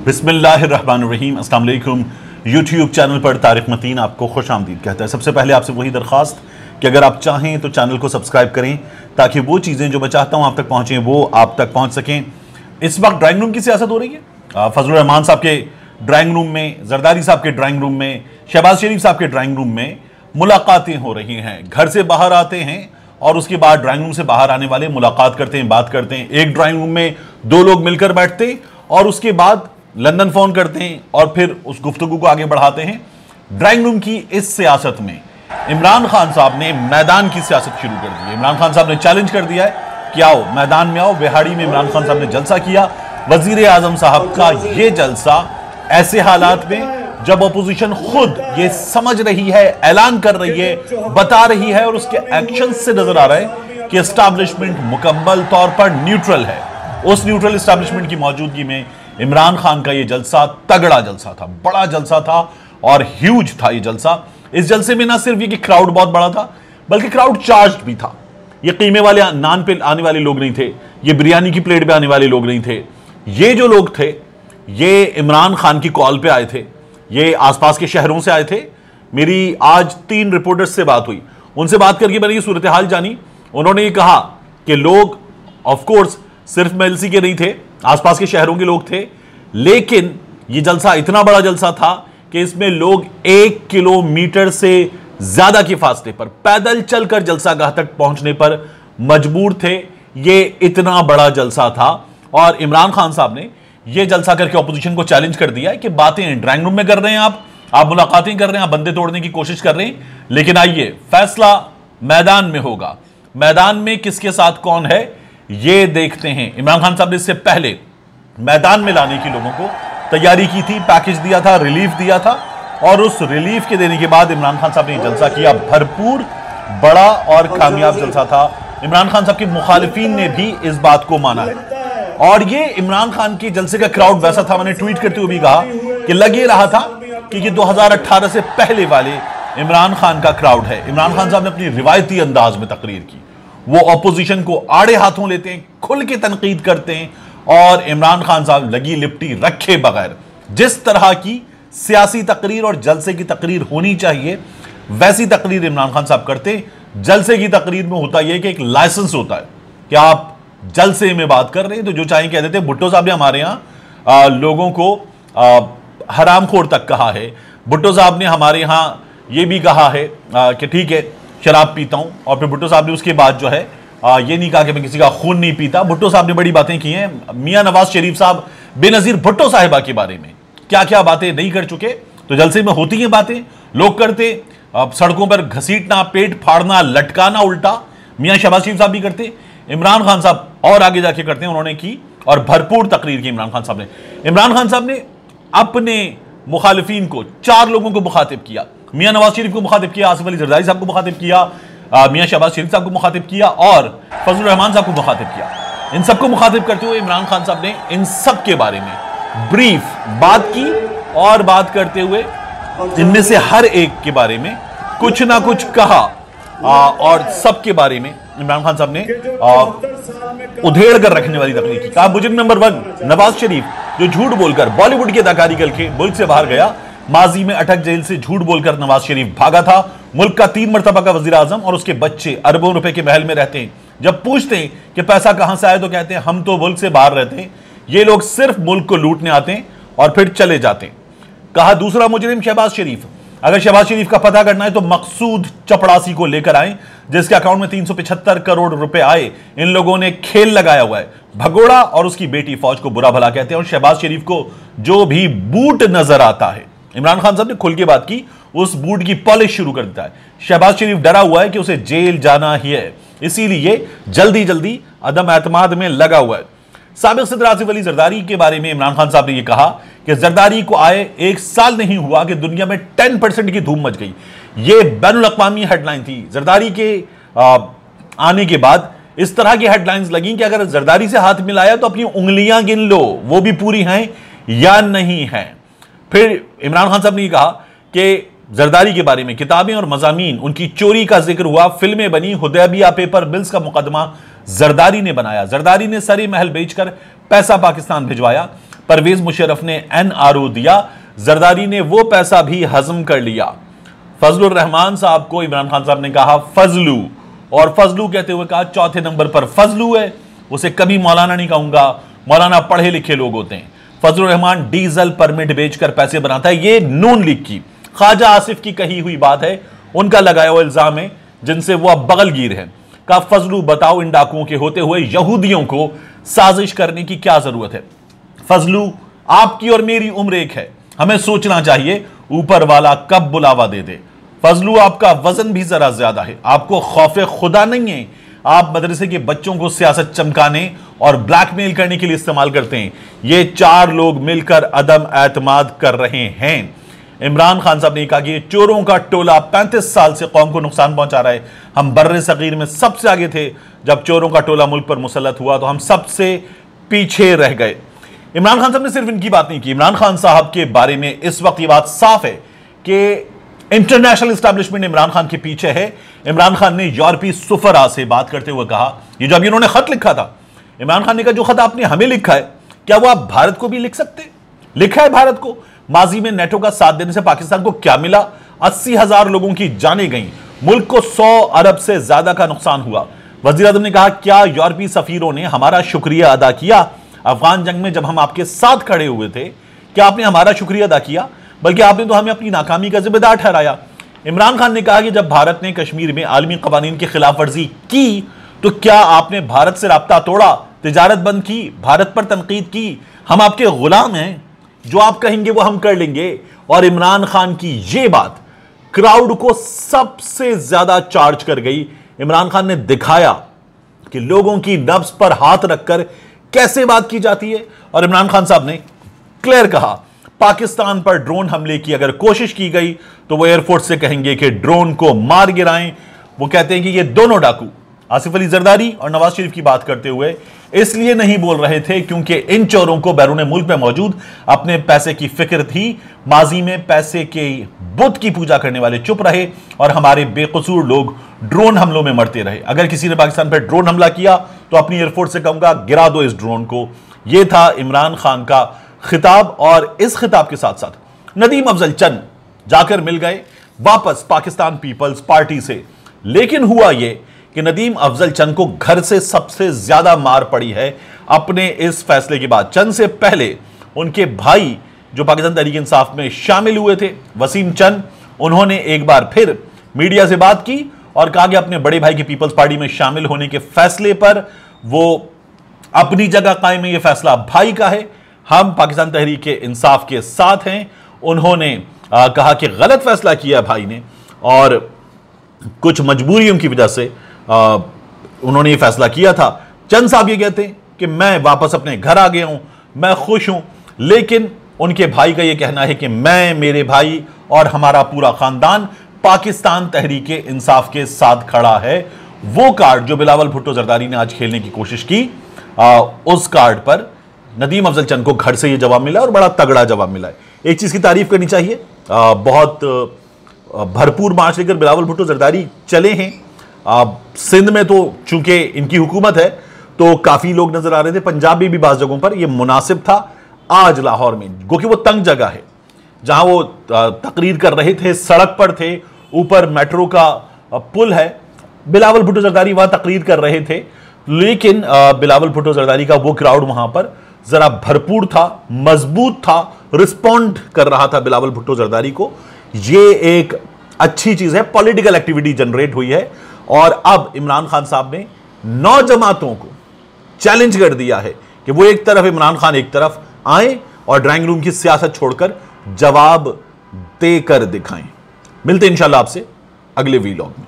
बिस्मिल्लाहिर्रहमानिर्रहीम। अस्सलाम वालेकुम। यूट्यूब चैनल पर तारिक मतीन आपको खुश आमदीद कहता है। सबसे पहले आपसे वही दरख्वास्त कि अगर आप चाहें तो चैनल को सब्सक्राइब करें ताकि वो चीज़ें जो मैं चाहता हूँ आप तक पहुँचें वो आप तक पहुँच सकें। इस वक्त ड्राइंग रूम की सियासत हो रही है। फजलुर रहमान साहब के ड्राइंग रूम में, जरदारी साहब के ड्राइंग रूम में, शहबाज शरीफ साहब के ड्राइंग रूम में मुलाकातें हो रही हैं। घर से बाहर आते हैं और उसके बाद ड्राइंग रूम से बाहर आने वाले मुलाकात करते हैं, बात करते हैं। एक ड्राइंग रूम में दो लोग मिलकर बैठते और उसके बाद लंदन फोन करते हैं और फिर उस गुफ्तगू को आगे बढ़ाते हैं। ड्राइंग रूम की इस सियासत में इमरान खान साहब ने मैदान की सियासत शुरू कर दी है। इमरान खान साहब ने चैलेंज कर दिया है कि आओ मैदान में आओ। बिहाड़ी में इमरान खान साहब ने जलसा किया। वजीर आजम साहब का यह जलसा ऐसे हालात में जब अपोजिशन खुद ये समझ रही है, ऐलान कर रही है, बता रही है और उसके एक्शन से नजर आ रहा है कि एस्टैब्लिशमेंट मुकम्मल तौर पर न्यूट्रल है। उस न्यूट्रल एस्टैब्लिशमेंट की मौजूदगी में इमरान खान का यह जलसा तगड़ा जलसा था, बड़ा जलसा था और ह्यूज था ये जलसा। इस जलसे में ना सिर्फ ये कि क्राउड बहुत बड़ा था बल्कि क्राउड चार्ज्ड भी था। ये कीमे वाले नान पे आने वाले लोग नहीं थे, ये बिरयानी की प्लेट पे आने वाले लोग नहीं थे। ये जो लोग थे ये इमरान खान की कॉल पे आए थे, ये आसपास के शहरों से आए थे। मेरी आज 3 रिपोर्टर्स से बात हुई, उनसे बात करके मैंने ये सूरत हाल जानी। उन्होंने ये कहा कि लोग ऑफ कोर्स सिर्फ मेलसी के नहीं थे, आसपास के शहरों के लोग थे, लेकिन ये जलसा इतना बड़ा जलसा था कि इसमें लोग 1 किलोमीटर से ज्यादा के फासले पर पैदल चलकर जलसागाह तक पहुंचने पर मजबूर थे। ये इतना बड़ा जलसा था और इमरान खान साहब ने यह जलसा करके ऑपोजिशन को चैलेंज कर दिया है कि बातें ड्राइंग रूम में कर रहे हैं, आप मुलाकातें कर रहे हैं, आप बंदे तोड़ने की कोशिश कर रहे हैं, लेकिन आइए फैसला मैदान में होगा। मैदान में किसके साथ कौन है ये देखते हैं। इमरान खान साहब ने इससे पहले मैदान में लाने की लोगों को तैयारी की थी, पैकेज दिया था, रिलीफ दिया था और उस रिलीफ के देने के बाद इमरान खान साहब ने जलसा किया। भरपूर बड़ा और कामयाब जलसा था। इमरान खान साहब के मुखालिफिन ने भी इस बात को माना है और ये इमरान खान के जलसे का क्राउड वैसा था, मैंने ट्वीट करते हुए भी कहा कि लगे रहा था कि ये 2018 से पहले वाले इमरान खान का क्राउड है। इमरान खान साहब ने अपनी रिवायती अंदाज में तकरीर की, वो ऑपोजिशन को आड़े हाथों लेते हैं, खुल के तनकीद करते हैं और इमरान खान साहब लगी लिपटी रखे बगैर जिस तरह की सियासी तकरीर और जलसे की तकरीर होनी चाहिए वैसी तकरीर इमरान खान साहब करते। जलसे की तकरीर में होता यह कि एक लाइसेंस होता है कि आप जलसे में बात कर रहे हैं तो जो चाहे कह देते। भुट्टो साहब ने हमारे यहां लोगों को हरामखोर तक कहा है। भुट्टो साहब ने हमारे यहां यह भी कहा है कि ठीक है शराब पीता हूं और फिर भुट्टो साहब ने उसके बाद जो है ये नहीं कहा कि मैं किसी का खून नहीं पीता। भुट्टो साहब ने बड़ी बातें की हैं। मियां नवाज शरीफ साहब बेनजीर भुट्टो साहिबा के बारे में क्या क्या बातें नहीं कर चुके। तो जलसे में होती हैं बातें, लोग करते, सड़कों पर घसीटना, पेट फाड़ना, लटकाना उल्टा मियां शहबाज शरीफ साहब भी करते, इमरान खान साहब और आगे जाके करते हैं, उन्होंने की और भरपूर तकरीर की इमरान खान साहब ने। इमरान खान साहब ने अपने मुखालिफिन को 4 लोगों को मुखातिब किया। मियां नवाज शरीफ को मुखातिब किया, आसिफ अली जरदारी साहब को मुखातिब किया, मियां शहबाज शरीफ साहब को मुखातिब किया और फजलुर रहमान साहब को मुखातिब किया। इन सबको मुखातिब करते हुए इमरान खान साहब ने इन सब के बारे में ब्रीफ बात की और बात करते हुए इनमें से हर एक के बारे में कुछ ना कुछ कहा और सबके बारे में इमरान खान साहब ने उधेड़ कर रखने वाली तकनीक की। कहा मुजरिम नंबर 1 नवाज शरीफ जो झूठ बोलकर बॉलीवुड की अदाकारी करके मुल्क से बाहर गया। माजी में अटक जेल से झूठ बोलकर नवाज शरीफ भागा था। मुल्क का 3 मरतबा का वजीर आजम और उसके बच्चे अरबों रुपए के महल में रहते हैं। जब पूछते हैं कि पैसा कहां से आया तो कहते हैं हम तो मुल्क से बाहर रहते हैं, ये लोग सिर्फ मुल्क को लूटने आते हैं और फिर चले जाते हैं। कहा दूसरा मुजरिम शहबाज शरीफ, अगर शहबाज शरीफ का पता करना है तो मकसूद चपड़ासी को लेकर आए जिसके अकाउंट में 375 करोड़ रुपए आए। इन लोगों ने खेल लगाया हुआ है। भगोड़ा और उसकी बेटी फौज को बुरा भला कहते हैं और शहबाज शरीफ को जो भी बूट नजर आता है, इमरान खान साहब ने खुल के बात की, उस बूट की पॉलिश शुरू कर देता है। शहबाज शरीफ डरा हुआ है कि उसे जेल जाना ही है, इसीलिए जल्दी जल्दी अदम एतमाद में लगा हुआ है। साबिक सदर आसिफ अली जरदारी के बारे में इमरान खान साहब ने यह कहा कि जरदारी को आए 1 साल नहीं हुआ कि दुनिया में 10% की धूम मच गई। यह बैनुल अक़वामी हेडलाइन थी। जरदारी के आने के बाद इस तरह की हेडलाइंस लगी कि अगर जरदारी से हाथ मिलाया तो अपनी उंगलियां गिन लो, वो भी पूरी हैं या नहीं है। फिर इमरान खान साहब ने कहा कि जरदारी के बारे में किताबें और मज़ामीन उनकी चोरी का जिक्र हुआ, फिल्में बनी, हुदैबिया पेपर मिल्स का मुकदमा जरदारी ने बनाया, जरदारी ने सरी महल बेचकर पैसा पाकिस्तान भिजवाया, परवेज मुशर्रफ ने NRO दिया, जरदारी ने वो पैसा भी हजम कर लिया। फजलुर रहमान साहब को इमरान खान साहब ने कहा फजलू, और फजलू कहते हुए कहा चौथे नंबर पर फजलू है। उसे कभी मौलाना नहीं कहूंगा, मौलाना पढ़े लिखे लोग होते हैं। फजलुर रहमान डीजल परमिट बेचकर पैसे बनाता है, ये नून लीग की ख्वाजा आसिफ की कही हुई बात है, उनका लगाया हुआ इल्जाम है जिनसे वो अब बगलगीर है। कहा फजलू बताओ इन डाकुओं के होते हुए यहूदियों को साजिश करने की क्या जरूरत है। फजलू आपकी और मेरी उम्र एक है, हमें सोचना चाहिए ऊपर वाला कब बुलावा दे दे। फजलू आपका वजन भी जरा ज्यादा है, आपको खौफे खुदा नहीं है, आप मदरसे के बच्चों को सियासत चमकाने और ब्लैकमेल करने के लिए इस्तेमाल करते हैं। ये चार लोग मिलकर अदम एतमाद कर रहे हैं। इमरान खान साहब ने कहा कि ये चोरों का टोला 35 साल से कौम को नुकसान पहुंचा रहा है। हम बर्रे सगीर में सबसे आगे थे, जब चोरों का टोला मुल्क पर मुसल्लत हुआ तो हम सबसे पीछे रह गए। इमरान खान साहब ने सिर्फ इनकी बात नहीं की, इमरान खान साहब के बारे में इस वक्त ये बात साफ है कि इंटरनेशनल एस्टैब्लिशमेंट इमरान खान के पीछे है। इमरान खान ने यूरोपीय सुफरा से बात करते हुए कहा, ये जब इन्होंने खत लिखा था, इमरान खान ने कहा जो खत आपने हमें लिखा है क्या वो आप भारत को भी लिख सकते? लिखा है भारत को। माजी में नेटो का साथ देने से पाकिस्तान को क्या मिला? 80,000 लोगों की जानें गई, मुल्क को 100 अरब से ज्यादा का नुकसान हुआ। वजीर आज़म ने कहा क्या यूरोपीय सफीरों ने हमारा शुक्रिया अदा किया? अफगान जंग में जब हम आपके साथ खड़े हुए थे, क्या आपने हमारा शुक्रिया अदा किया? बल्कि आपने तो हमें अपनी नाकामी का जिम्मेदार ठहराया। इमरान खान ने कहा कि जब भारत ने कश्मीर में आलमी कवानीन की खिलाफ वर्जी की तो क्या आपने भारत से राब्ता तोड़ा, तिजारत बंद की, भारत पर तनकीद की? हम आपके गुलाम हैं, जो आप कहेंगे वो हम कर लेंगे। और इमरान खान की ये बात क्राउड को सबसे ज्यादा चार्ज कर गई। इमरान खान ने दिखाया कि लोगों की नब्ज पर हाथ रखकर कैसे बात की जाती है। और इमरान खान साहब ने क्लियर कहा पाकिस्तान पर ड्रोन हमले की अगर कोशिश की गई तो वो एयरफोर्स से कहेंगे कि ड्रोन को मार गिराएं। वो कहते हैं कि ये दोनों डाकू आसिफ अली जरदारी और नवाज शरीफ की बात करते हुए इसलिए नहीं बोल रहे थे क्योंकि इन चोरों को बैरून मुल्क में मौजूद अपने पैसे की फिक्र थी। माजी में पैसे के बुत की पूजा करने वाले चुप रहे और हमारे बेकसूर लोग ड्रोन हमलों में मरते रहे। अगर किसी ने पाकिस्तान पर ड्रोन हमला किया तो अपनी एयरफोर्स से कहूंगा गिरा दो इस ड्रोन को। यह था इमरान खान का खिताब। और इस खिताब के साथ साथ नदीम अफजल चंद जाकर मिल गए वापस पाकिस्तान पीपल्स पार्टी से। लेकिन हुआ यह कि नदीम अफजल चंद को घर से सबसे ज्यादा मार पड़ी है अपने इस फैसले के बाद। चंद से पहले उनके भाई जो पाकिस्तान तहरीक इंसाफ में शामिल हुए थे, वसीम चंद, उन्होंने एक बार फिर मीडिया से बात की और कहा कि अपने बड़े भाई की पीपल्स पार्टी में शामिल होने के फैसले पर वो अपनी जगह कायम है, यह फैसला भाई का है, हम पाकिस्तान तहरीक इंसाफ के साथ हैं। उन्होंने कहा कि गलत फैसला किया भाई ने और कुछ मजबूरियों की वजह से उन्होंने ये फैसला किया था। चंद साहब ये कहते हैं कि मैं वापस अपने घर आ गया हूं, मैं खुश हूं। लेकिन उनके भाई का ये कहना है कि मैं, मेरे भाई और हमारा पूरा खानदान पाकिस्तान तहरीक इंसाफ के साथ खड़ा है। वो कार्ड जो बिलावल भुट्टो जरदारी ने आज खेलने की कोशिश की, उस कार्ड पर नदीम अफजल चंद को घर से ये जवाब मिला और बड़ा तगड़ा जवाब मिला है। एक चीज की तारीफ करनी चाहिए, बहुत भरपूर मार्च लेकर बिलावल भुट्टो जरदारी चले हैं। सिंध में तो चूंकि इनकी हुकूमत है तो काफी लोग नजर आ रहे थे, पंजाब में भी बाज़ जगहों पर यह मुनासिब था। आज लाहौर में क्योंकि वो तंग जगह है जहां वो तकरीर कर रहे थे, सड़क पर थे, ऊपर मेट्रो का पुल है, बिलावल भुट्टो जरदारी वहां तकरीर कर रहे थे। लेकिन बिलावल भुट्टो जरदारी का वो क्राउड वहां पर जरा भरपूर था, मजबूत था, रिस्पॉन्ड कर रहा था बिलावल भुट्टो जरदारी को। ये एक अच्छी चीज है, पॉलिटिकल एक्टिविटी जनरेट हुई है। और अब इमरान खान साहब ने नौजमातों को चैलेंज कर दिया है कि वो एक तरफ, इमरान खान एक तरफ आए और ड्राइंग रूम की सियासत छोड़कर जवाब देकर दिखाएं। मिलते हैं इंशाल्लाह आपसे अगले वीलॉग में।